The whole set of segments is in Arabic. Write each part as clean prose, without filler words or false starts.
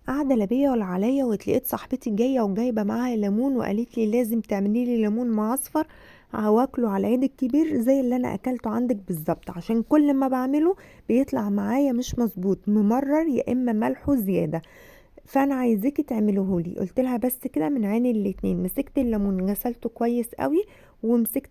قاعدة لا بيا ولا عليا، واتلقيت صاحبتي جاية وجايبة معاها ليمون وقالت لي لازم تعملي لي ليمون معصفر واكله على العيد الكبير زي اللي انا اكلته عندك بالظبط، عشان كل ما بعمله بيطلع معايا مش مظبوط، ممرر يا اما ملحه زيادة. فانا عايزاكي تعمليهولي. قلت لها بس كده من عين الاتنين. مسكت الليمون غسلته كويس قوي، ومسكت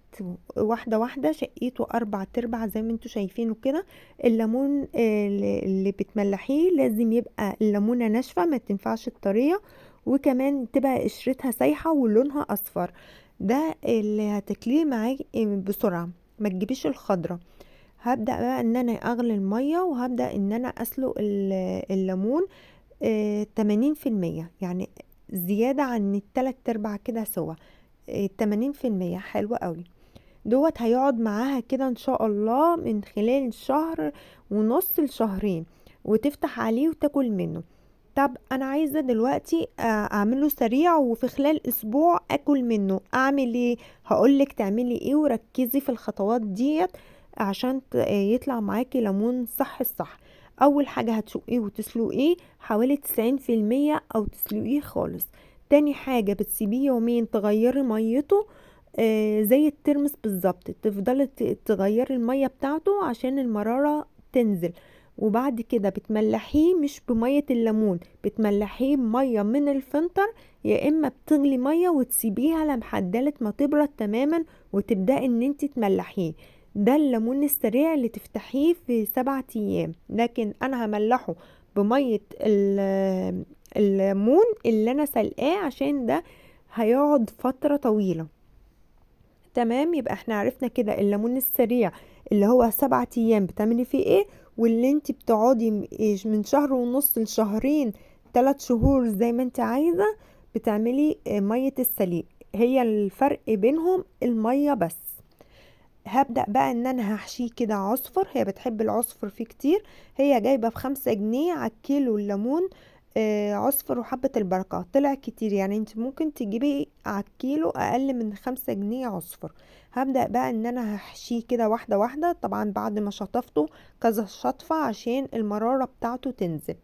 واحده واحده شقيته 4 تربع زي ما انتوا شايفينه كده. الليمون اللي بتملحيه لازم يبقى الليمونه ناشفه، ما تنفعش الطريه، وكمان تبقى قشرتها سايحه ولونها اصفر. ده اللي هتاكليه معاك بسرعه، ما تجيبيش الخضره. هبدأ بقى ان انا اغلي المية، وهبدأ ان انا اسلق الليمون 80%، يعني زيادة عن ال3 ارباع كده سوا. 80% حلوة قوي. دوت هيقعد معاها كده ان شاء الله من خلال شهر ونص لشهرين، وتفتح عليه وتاكل منه. طب انا عايزة دلوقتي اعمله سريع وفي خلال اسبوع اكل منه، اعمل ايه؟ هقولك تعملي ايه، وركزي في الخطوات ديت عشان يطلع معاكي ليمون صح الصح. اول حاجة هتشقيه وتسلقيه حوالي 90%، او تسلقيه خالص. تاني حاجة بتسيبيه يومين تغيري ميته، زي الترمس بالظبط، تفضلي تغيري المية بتاعته عشان المرارة تنزل. وبعد كده بتملحيه مش بمية الليمون، بتملحيه بمية من الفلتر، يا اما بتغلي مية وتسيبيها لمحدلة ما تبرد تماما، وتبدأي ان انت تملحيه. ده الليمون السريع اللي تفتحيه في 7 ايام. لكن انا هملحه بمية الليمون اللي انا سلقاه، عشان ده هيقعد فترة طويلة. تمام، يبقى احنا عرفنا كده الليمون السريع اللي هو 7 ايام بتعملي فيه ايه، واللي انت بتقعدي من شهر ونص لشهرين، 3 شهور زي ما انت عايزة، بتعملي مية السليق. هي الفرق بينهم المية بس. هبدأ بقى ان انا هحشيه كده عصفر، هي بتحب العصفر فيه كتير. هي جايبة ب5 جنيه على الكيلو الليمون عصفر، وحبة البركة طلع كتير، يعني انت ممكن تجيبي على الكيلو اقل من 5 جنيه عصفر. هبدأ بقى ان انا هحشيه كده واحدة واحدة، طبعا بعد ما شطفته كذا شطفة عشان المرارة بتاعته تنزل.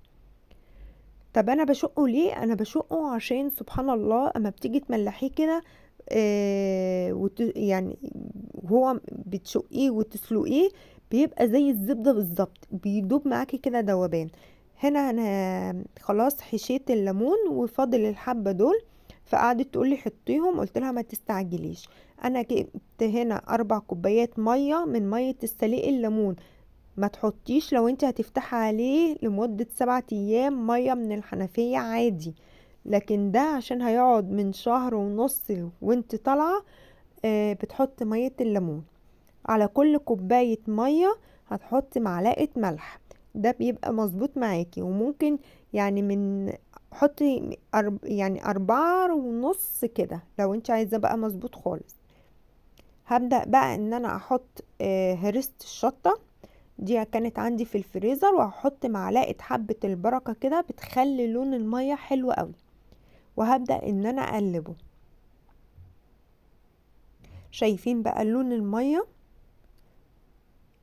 طب انا بشقه ليه؟ انا بشقه عشان سبحان الله اما بتيجي تملحيه كده، يعني هو بتشقيه وتسلقيه بيبقى زي الزبدة بالظبط، بيدوب معاكي كده دوبان. هنا انا خلاص حشيت الليمون وفاضل الحبة دول، فقعدت تقولي حطيهم، قلت لها ما تستعجليش. انا جبت هنا 4 كوبايات مية من مية السليق الليمون. ما تحطيش لو انت هتفتحي عليه لمدة 7 ايام مية من الحنفية عادي، لكن ده عشان هيقعد من شهر ونص وانت طالعة. بتحط مية الليمون على كل كوباية مية، هتحط معلقة ملح. ده بيبقى مظبوط معاكي. وممكن يعني حطي يعني 4.5 كده لو انت عايزة بقى مظبوط خالص. هبدأ بقى ان انا احط هرسة الشطة، دي كانت عندي في الفريزر، وهحط معلقة حبة البركة كده بتخلي لون المية حلو قوي. وهبدأ ان انا اقلبه. شايفين بقى لون المية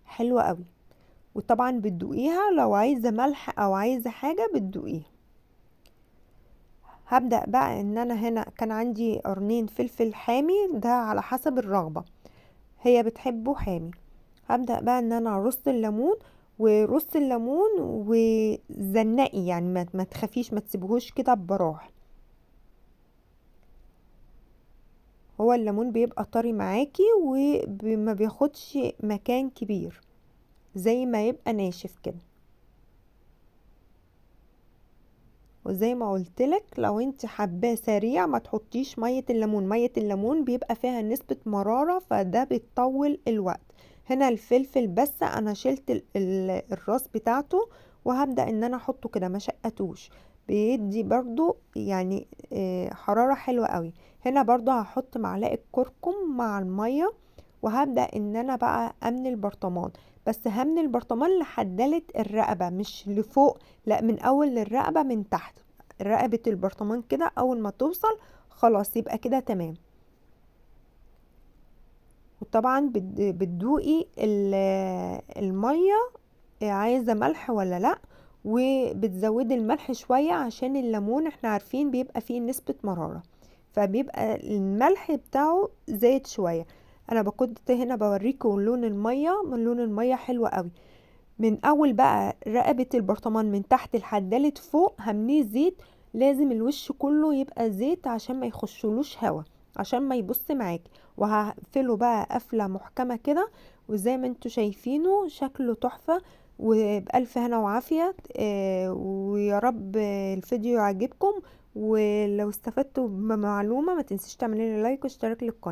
حلو قوي. وطبعا بتدوقيها لو عايزة ملح او عايزة حاجة بتدوقيها. هبدأ بقى ان انا هنا كان عندي قرنين فلفل حامي، ده على حسب الرغبة، هي بتحبه حامي. هبدأ بقى ان انا ارص الليمون، ورص الليمون وزنقي، يعني ما تخافيش، ما تسيبهوش كده براح. هو الليمون بيبقى طري معاكي وما بياخدش مكان كبير زي ما يبقى ناشف كده. وزي ما قلتلك لو انت حباه سريع ما تحطيش مية الليمون، مية الليمون بيبقى فيها نسبة مرارة، فده بيطول الوقت. هنا الفلفل بس انا شلت الراس بتاعته، وهبدأ ان انا احطه كده ما شقتوش، بيدي برضو يعني حرارة حلوة قوي. هنا برضو هحط معلقة كركم مع المية، وهبدأ ان انا بقى امن البرطمان. بس همن البرطمان لحدالة الرقبة مش لفوق، لا، من اول الرقبة من تحت، رقبة البرطمان كده اول ما توصل خلاص يبقى كده تمام. وطبعا بتدوقي المية عايزة ملح ولا لا، وبتزودي الملح شوية عشان الليمون احنا عارفين بيبقى فيه نسبة مرارة، فبيبقى الملح بتاعه زايد شوية. انا كنت هنا بوريكم لون المية، من لون المية حلو قوي. من اول بقى رقبة البرطمان من تحت لحد فوق همليه زيت، لازم الوش كله يبقى زيت عشان ما يخشلوش هوا، عشان ما يبص معاك. وهقفله بقى قفلة محكمة كده، وزي ما انتوا شايفينه شكله تحفة. وبألف هنا وعافية. ويا رب الفيديو يعجبكم، ولو استفدتوا بمعلومة ما تنسيش تعملي لي لايك واشتراك للقناة.